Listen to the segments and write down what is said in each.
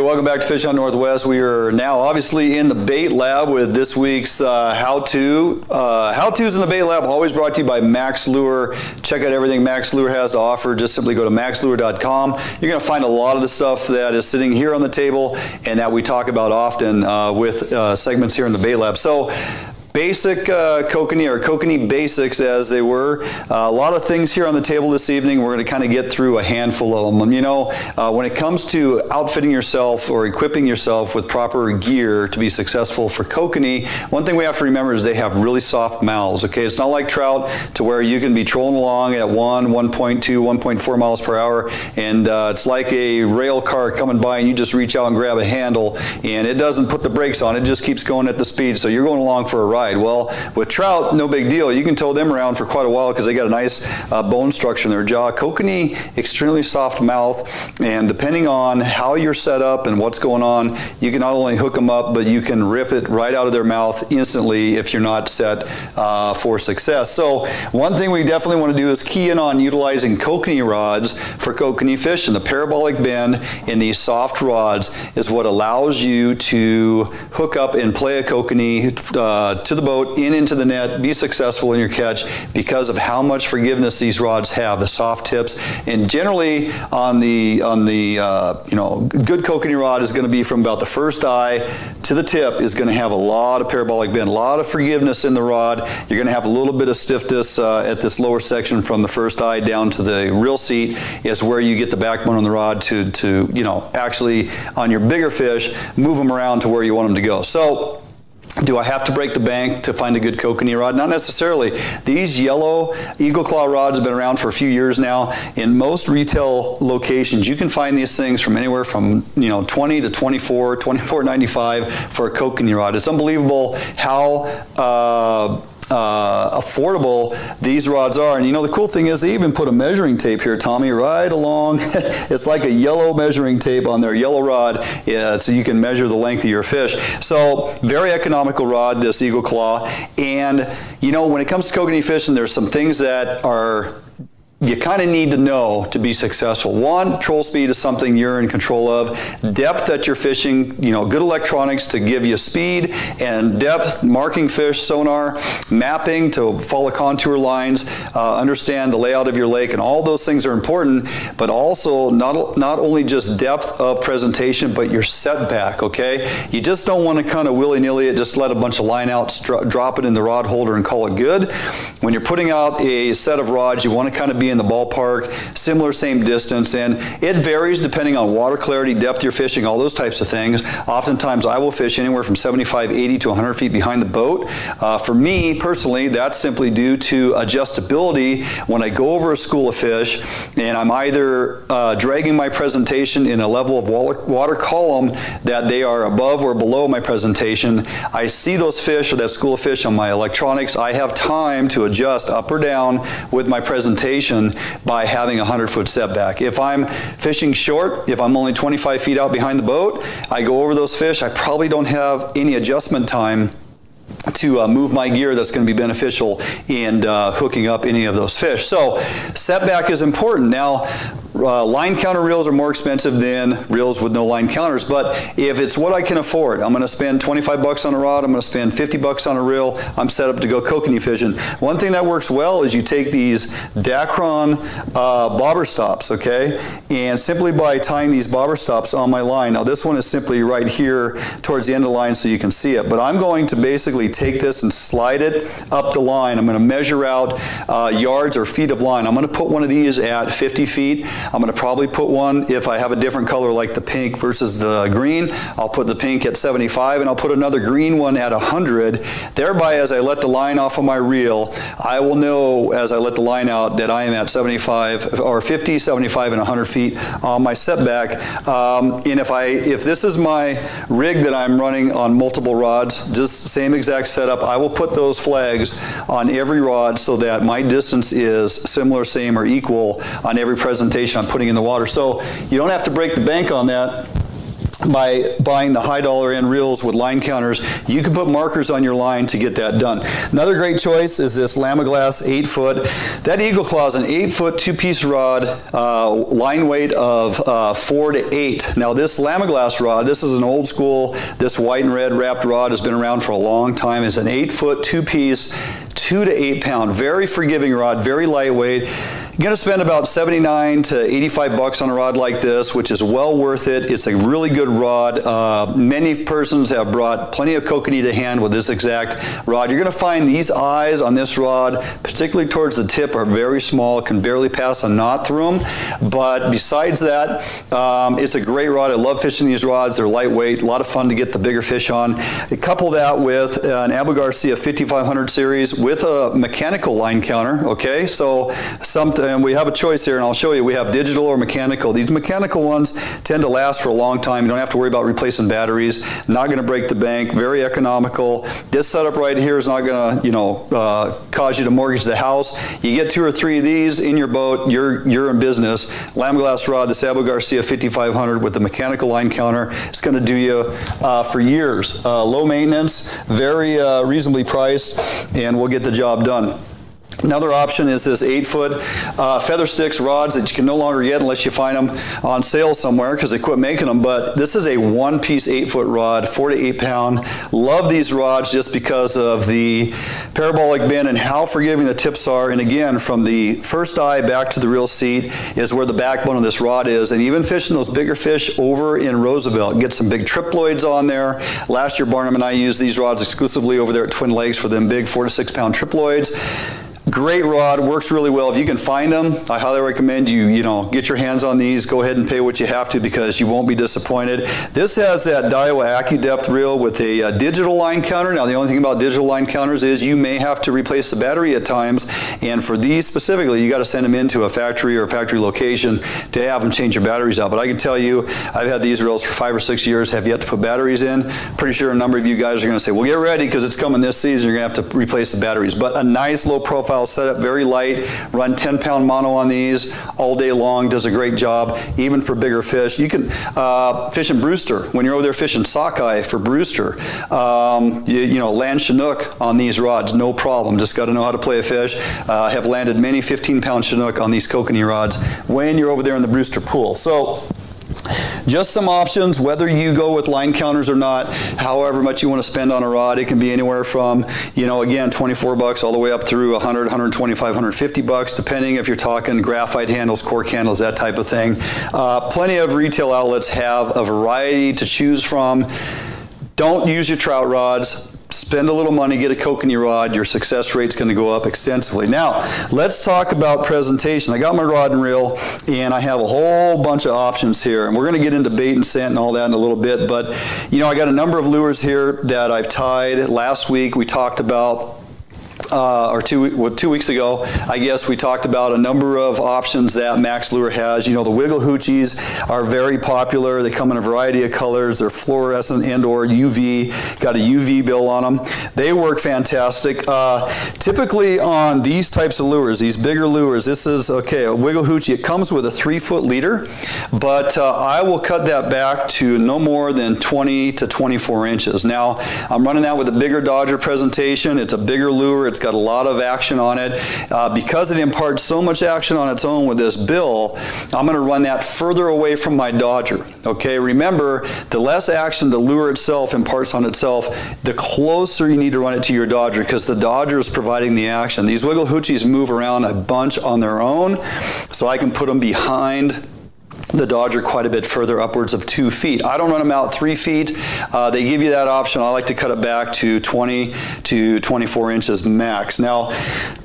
welcome back to Fish Hunt Northwest. We are now obviously in the bait lab with this week's how-to. How-tos in the bait lab, always brought to you by Max Lure. Check out everything Max Lure has to offer. Just simply go to maxlure.com. You're going to find a lot of the stuff that is sitting here on the table and that we talk about often with segments here in the bait lab. So, basic kokanee, or Kokanee Basics as they were. A lot of things here on the table this evening. We're going to kind of get through a handful of them. You know, when it comes to outfitting yourself or equipping yourself with proper gear to be successful for kokanee, one thing we have to remember is they have really soft mouths, okay? It's not like trout to where you can be trolling along at 1.2, 1.4 miles per hour, and it's like a rail car coming by and you just reach out and grab a handle and it doesn't put the brakes on, it just keeps going at the speed, so you're going along for a ride. Well, with trout, no big deal. You can tow them around for quite a while because they got a nice bone structure in their jaw. Kokanee, extremely soft mouth, and depending on how you're set up and what's going on, you can not only hook them up, but you can rip it right out of their mouth instantly if you're not set for success. So one thing we definitely want to do is key in on utilizing kokanee rods for kokanee fishing. The parabolic bend in these soft rods is what allows you to hook up and play a kokanee to the boat, into the net, be successful in your catch because of how much forgiveness these rods have, the soft tips. And generally on the you know, good kokanee rod is going to be from about the first eye to the tip is going to have a lot of parabolic bend, a lot of forgiveness in the rod. You're going to have a little bit of stiffness at this lower section from the first eye down to the reel seat is where you get the backbone on the rod to you know, actually on your bigger fish, move them around to where you want them to go. So, do I have to break the bank to find a good kokanee rod? Not necessarily. These yellow Eagle Claw rods have been around for a few years now. In most retail locations, you can find these things from anywhere from $20 to $24.95 for a kokanee rod. It's unbelievable how affordable these rods are. And you know, the cool thing is they even put a measuring tape here, Tommy, right along. It's like a yellow measuring tape on their yellow rod, so you can measure the length of your fish. So very economical rod, this Eagle Claw. And you know, when it comes to kokanee fishing, there's some things that are you kind of need to know to be successful. One, troll speed is something you're in control of. Depth that you're fishing, you know, good electronics to give you speed and depth, marking fish, sonar, mapping to follow contour lines, understand the layout of your lake, and all those things are important, but also not only just depth of presentation, but your setback, okay? You just don't want to kind of willy-nilly just let a bunch of line out, drop it in the rod holder and call it good. When you're putting out a set of rods, you want to kind of be in the ballpark, similar, same distance, and it varies depending on water clarity, depth you're fishing, all those types of things. Oftentimes I will fish anywhere from 75, 80 to 100 feet behind the boat. For me personally, that's simply due to adjustability. When I go over a school of fish and I'm either dragging my presentation in a level of water column that they are above or below my presentation, I see those fish or that school of fish on my electronics. I have time to adjust up or down with my presentation by having a 100-foot setback. If I'm fishing short, if I'm only 25 feet out behind the boat, I go over those fish, I probably don't have any adjustment time to move my gear that's going to be beneficial in hooking up any of those fish. So setback is important. Now, line counter reels are more expensive than reels with no line counters, but if it's what I can afford, I'm going to spend 25 bucks on a rod, I'm going to spend 50 bucks on a reel, I'm set up to go kokanee fishing. One thing that works well is you take these Dacron bobber stops, okay, and simply by tying these bobber stops on my line, now this one is simply right here towards the end of the line so you can see it, but I'm going to basically take this and slide it up the line. I'm going to measure out yards or feet of line. I'm going to put one of these at 50 feet. I'm going to probably put one, if I have a different color like the pink versus the green, I'll put the pink at 75 and I'll put another green one at 100. Thereby, as I let the line off of my reel, I will know as I let the line out that I am at 75 or 50, 75, and 100 feet on my setback. And if this is my rig that I'm running on multiple rods, just same exact setup, I will put those flags on every rod so that my distance is similar, same, or equal on every presentation I'm putting in the water. So you don't have to break the bank on that. by buying the high dollar end reels with line counters, you can put markers on your line to get that done. Another great choice is this Lamiglass 8-foot. That Eagle Claw is an 8-foot 2-piece rod, line weight of 4 to 8. Now this Lamiglass rod, this is an old school, this white and red wrapped rod has been around for a long time. It's an 8-foot 2-piece, 2 to 8 pound, very forgiving rod, very lightweight. You're going to spend about 79 to 85 bucks on a rod like this, which is well worth it. It's a really good rod. Many persons have brought plenty of kokanee to hand with this exact rod. You're going to find these eyes on this rod, particularly towards the tip, are very small, can barely pass a knot through them. But besides that, it's a great rod. I love fishing these rods. They're lightweight, a lot of fun to get the bigger fish on. You couple that with an Abu Garcia 5500 series with a mechanical line counter, okay? So and we have a choice here, and I'll show you. We have digital or mechanical. These mechanical ones tend to last for a long time. You don't have to worry about replacing batteries. Not going to break the bank. Very economical. This setup right here is not going to, cause you to mortgage the house. You get 2 or 3 of these in your boat, you're in business. Lamiglass rod, this Abu Garcia 5500 with the mechanical line counter. It's going to do you for years. Low maintenance, very reasonably priced, and we'll get the job done. Another option is this 8-foot feather sticks rods that you can no longer get unless you find them on sale somewhere because they quit making them. But this is a 1-piece 8-foot rod, 4 to 8 pound. Love these rods just because of the parabolic bend and how forgiving the tips are. And again, from the first eye back to the reel seat is where the backbone of this rod is. And even fishing those bigger fish over in Roosevelt, get some big triploids on there. Last year, Barnum and I used these rods exclusively over there at Twin Lakes for them big 4 to 6 pound triploids. Great rod, works really well. If you can find them, I highly recommend you get your hands on these. Go ahead and pay what you have to because you won't be disappointed. This has that Daiwa AccuDepth reel with a digital line counter. Now the only thing about digital line counters is you may have to replace the battery at times, and for these specifically you got to send them into a factory or a factory location to have them change your batteries out. But I can tell you, I've had these reels for 5 or 6 years, have yet to put batteries in. Pretty sure a number of you guys are going to say, well, get ready because it's coming this season, you're going to have to replace the batteries. But a nice low profile setup, very light, run 10-pound mono on these all day long, does a great job, even for bigger fish. You can fish in Brewster. When you're over there fishing sockeye for Brewster, land Chinook on these rods, no problem. Just got to know how to play a fish. Have landed many 15-pound Chinook on these kokanee rods when you're over there in the Brewster pool. So just some options, whether you go with line counters or not, however much you want to spend on a rod. It can be anywhere from, again, 24 bucks all the way up through 100, 125, 150 bucks, depending if you're talking graphite handles, cork handles, that type of thing. Plenty of retail outlets have a variety to choose from. Don't use your trout rods. Spend a little money, get a kokanee rod, your success rate's going to go up extensively. Now, let's talk about presentation. I got my rod and reel, and I have a whole bunch of options here. And we're going to get into bait and scent and all that in a little bit. But, I got a number of lures here that I've tied. Last week we talked about or 2 weeks ago, I guess, we talked about a number of options that Max Lure has. The Wiggle Hoochies are very popular. They come in a variety of colors. They're fluorescent and or UV. Got a UV bill on them. They work fantastic. Typically on these types of lures, these bigger lures, this is, a Wiggle Hoochie. It comes with a 3-foot leader, but I will cut that back to no more than 20 to 24 inches. Now, I'm running that with a bigger Dodger presentation. It's a bigger lure. It's got a lot of action on it. Because it imparts so much action on its own with this bill, I'm going to run that further away from my Dodger. Okay, remember, the less action the lure itself imparts on itself, the closer you need to run it to your Dodger, because the Dodger is providing the action. These Wiggle Hoochies move around a bunch on their own, so I can put them behind the Dodger quite a bit further, upwards of 2 feet. I don't run them out 3 feet. They give you that option. I like to cut it back to 20 to 24 inches max. Now,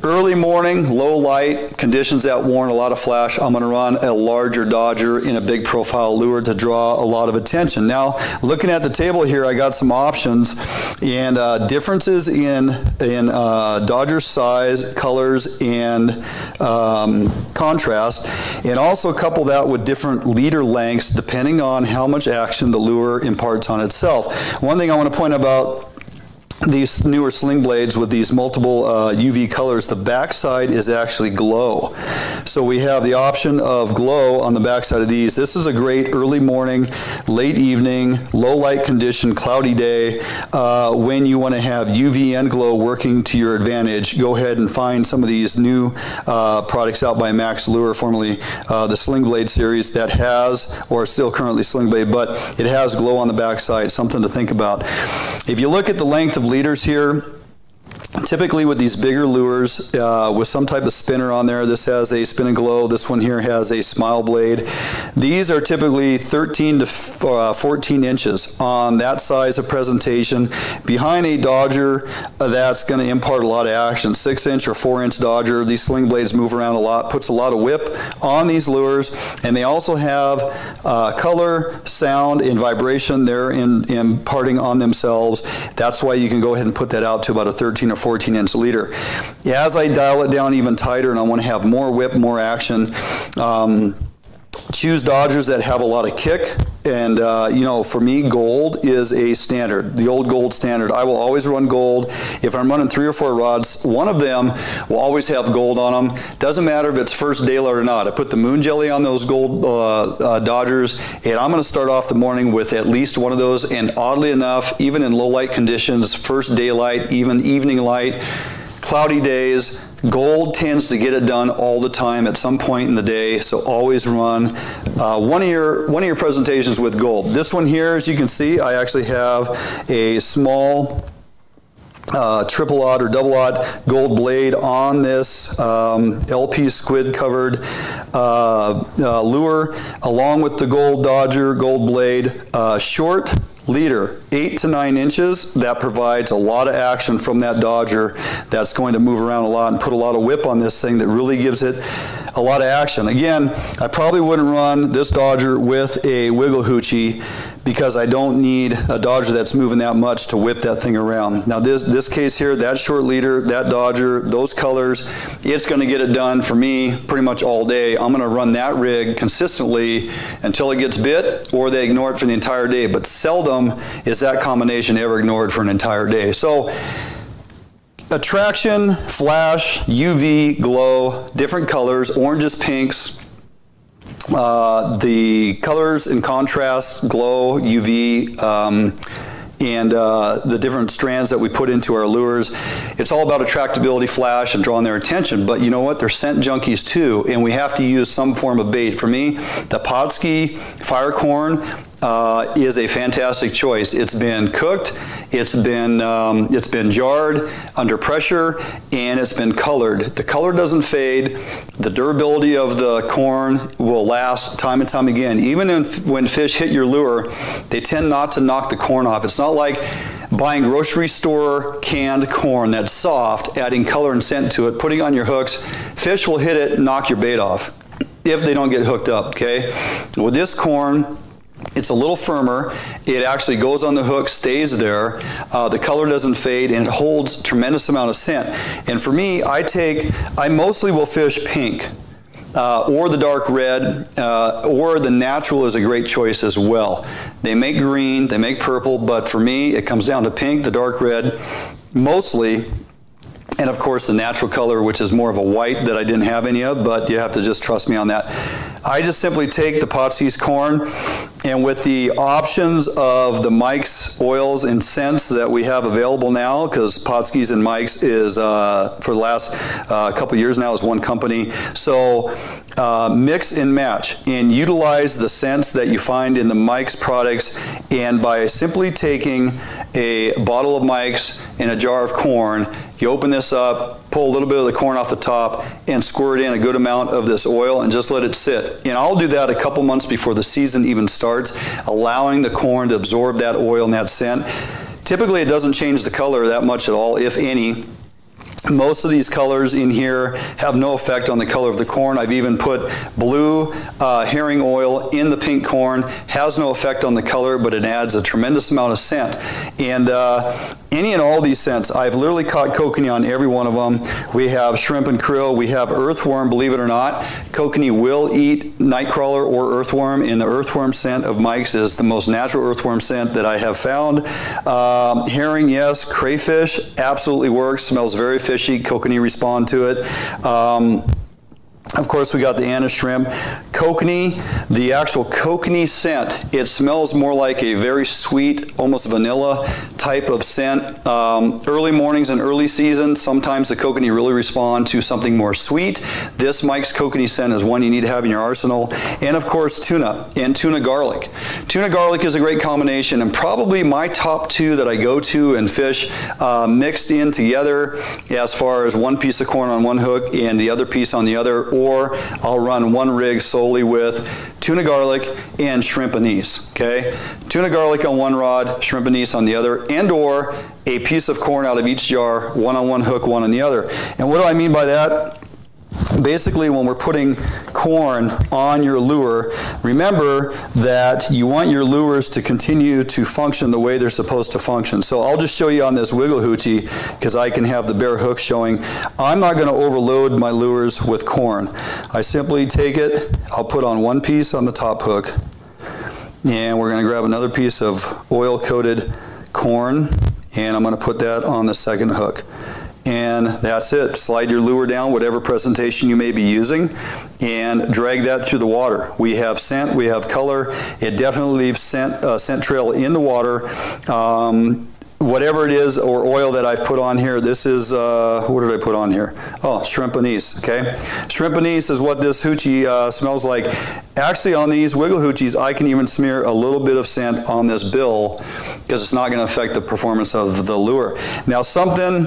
early morning, low light, conditions that warrant a lot of flash, I'm going to run a larger Dodger in a big profile lure to draw a lot of attention. Now, looking at the table here, I got some options and differences in Dodger size, colors, and contrast, and also couple that with different leader lengths depending on how much action the lure imparts on itself. One thing I want to point about these newer sling blades with these multiple UV colors, the backside is actually glow. So we have the option of glow on the backside of these. This is a great early morning, late evening, low light condition, cloudy day. When you want to have UV and glow working to your advantage, go ahead and find some of these new products out by Max Lure, formerly the Sling Blade series, that has, or still currently Sling Blade, but it has glow on the backside, something to think about. If you look at the length of leaders here, typically with these bigger lures with some type of spinner on there, this has a spin and glow, this one here has a smile blade. These are typically 13 to 14 inches on that size of presentation. Behind a Dodger that's going to impart a lot of action, 6-inch or 4-inch Dodger, these sling blades move around a lot, puts a lot of whip on these lures, and they also have color, sound, and vibration they're imparting on themselves. That's why you can go ahead and put that out to about a 13 or 14-inch leader. As I dial it down even tighter and I want to have more whip, more action, choose Dodgers that have a lot of kick. And, you know, for me, gold is a standard, the old gold standard. I will always run gold. If I'm running 3 or 4 rods, one of them will always have gold on them. Doesn't matter if it's first daylight or not. I put the moon jelly on those gold Dodgers, and I'm going to start off the morning with at least one of those. And oddly enough, even in low light conditions, first daylight, even evening light, cloudy days, gold tends to get it done all the time at some point in the day, so always run one of your presentations with gold. This one here, as you can see, I actually have a small triple aught or double aught gold blade on this LP squid covered lure, along with the gold Dodger gold blade. Short leader, 8 to 9 inches. That provides a lot of action from that Dodger that's going to move around a lot and put a lot of whip on this thing that really gives it a lot of action. Again, I probably wouldn't run this Dodger with a wiggle hoochie because I don't need a Dodger that's moving that much to whip that thing around. Now this case here, that short leader, that Dodger, those colors, it's going to get it done for me pretty much all day. I'm going to run that rig consistently until it gets bit or they ignore it for the entire day, but seldom is that combination ever ignored for an entire day. So attraction, flash, UV, glow, different colors, oranges, pinks. The colors and contrast, glow, UV, and the different strands that we put into our lures. It's all about attractability, flash, and drawing their attention. But you know what? They're scent junkies too, and we have to use some form of bait. For me, the Pautzke fire corn is a fantastic choice. It's been cooked, it's been jarred under pressure, and it's been colored. The color doesn't fade. The durability of the corn will last time and time again. Even when fish hit your lure, they tend not to knock the corn off. It's not like buying grocery store canned corn that's soft, adding color and scent to it, putting it on your hooks. Fish will hit it and knock your bait off if they don't get hooked up, okay? With this corn, it's a little firmer. It actually goes on the hook, stays there. The color doesn't fade, and it holds a tremendous amount of scent. And for me, I mostly will fish pink or the dark red, or the natural is a great choice as well. They make green, they make purple, but for me, it comes down to pink, the dark red, mostly. And of course the natural color, which is more of a white that I didn't have any of, but you have to just trust me on that. I just simply take the Pautzke's corn, and with the options of the Mike's oils and scents that we have available now, because Pautzke's and Mike's is for the last couple years now is one company. So mix and match and utilize the scents that you find in the Mike's products, and by simply taking a bottle of Mike's and a jar of corn, you open this up, pull a little bit of the corn off the top, and squirt in a good amount of this oil and just let it sit. And I'll do that a couple months before the season even starts, allowing the corn to absorb that oil and that scent. Typically it doesn't change the color that much at all, if any. Most of these colors in here have no effect on the color of the corn. I've even put blue herring oil in the pink corn. Has no effect on the color, but it adds a tremendous amount of scent. And any and all these scents. I've literally caught kokanee on every one of them. We have shrimp and krill. We have earthworm, believe it or not. Kokanee will eat nightcrawler or earthworm, and the earthworm scent of Mike's is the most natural earthworm scent that I have found. Herring, yes. Crayfish absolutely works. Smells very fishy. Kokanee respond to it. Of course, we got the anise shrimp. Kokanee, the actual kokanee scent, it smells more like a very sweet, almost vanilla type of scent. Early mornings and early season, sometimes the kokanee really respond to something more sweet. This Mike's kokanee scent is one you need to have in your arsenal. And of course, tuna and tuna garlic. Tuna garlic is a great combination, and probably my top two that I go to and fish mixed in together, as far as one piece of corn on one hook and the other piece on the other, or I'll run one rig solely with tuna garlic and shrimp anise, okay? Tuna garlic on one rod, shrimp anise on the other, and or a piece of corn out of each jar, one on one hook, one on the other. And what do I mean by that? Basically, when we're putting corn on your lure, remember that you want your lures to continue to function the way they're supposed to function. So I'll just show you on this wiggle hoochie, because I can have the bare hook showing. I'm not going to overload my lures with corn. I simply take it, I'll put on one piece on the top hook, and we're going to grab another piece of oil-coated corn, and I'm going to put that on the second hook. And that's it. Slide your lure down, whatever presentation you may be using, and drag that through the water. We have scent, we have color. It definitely leaves scent trail in the water. Whatever it is, or oil that I've put on here, this is, what did I put on here? Oh, shrimp anise, okay? Shrimp anise is what this hoochie smells like. Actually, on these wiggle hoochies, I can even smear a little bit of scent on this bill, because it's not going to affect the performance of the lure. Now, something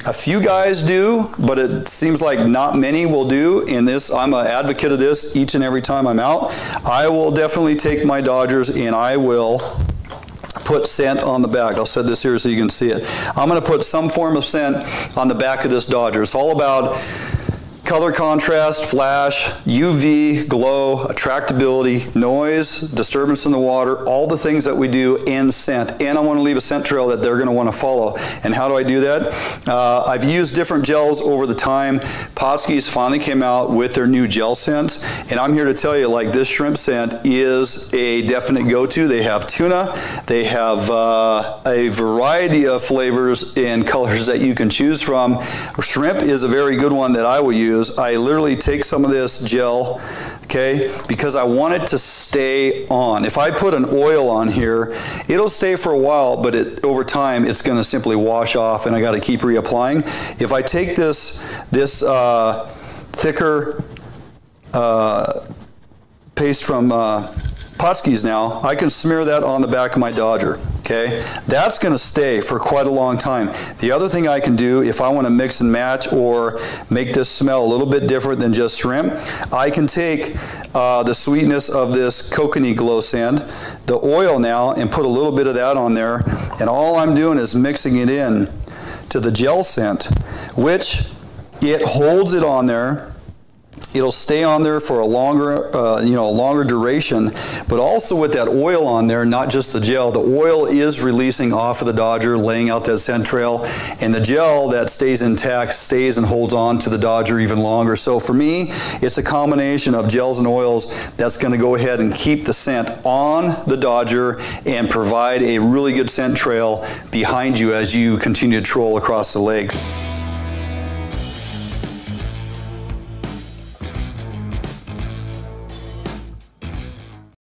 a few guys do, but it seems like not many will do, and this, I'm an advocate of this each and every time I'm out. I will definitely take my Dodgers and I will put scent on the back. I'll set this here so you can see it. I'm going to put some form of scent on the back of this Dodger. It's all about color contrast, flash, UV, glow, attractability, noise, disturbance in the water, all the things that we do, and scent. And I want to leave a scent trail that they're going to want to follow. And how do I do that? I've used different gels over the time. Pautzke's finally came out with their new gel scents, and I'm here to tell you, like, this shrimp scent is a definite go-to. They have tuna, they have a variety of flavors and colors that you can choose from. Shrimp is a very good one that I will use. I literally take some of this gel, okay, because I want it to stay on. If I put an oil on here, it'll stay for a while, but over time it's going to simply wash off, and I got to keep reapplying. If I take this thicker paste from Pautzke's now, I can smear that on the back of my Dodger. Okay, that's going to stay for quite a long time. The other thing I can do, if I want to mix and match or make this smell a little bit different than just shrimp, I can take the sweetness of this kokanee glow scent, the oil now, and put a little bit of that on there, and all I'm doing is mixing it in to the gel scent, which it holds it on there. It'll stay on there for a longer, longer duration, but also with that oil on there, not just the gel. The oil is releasing off of the Dodger, laying out that scent trail, and the gel that stays intact stays and holds on to the Dodger even longer. So for me, it's a combination of gels and oils that's going to go ahead and keep the scent on the Dodger and provide a really good scent trail behind you as you continue to troll across the lake.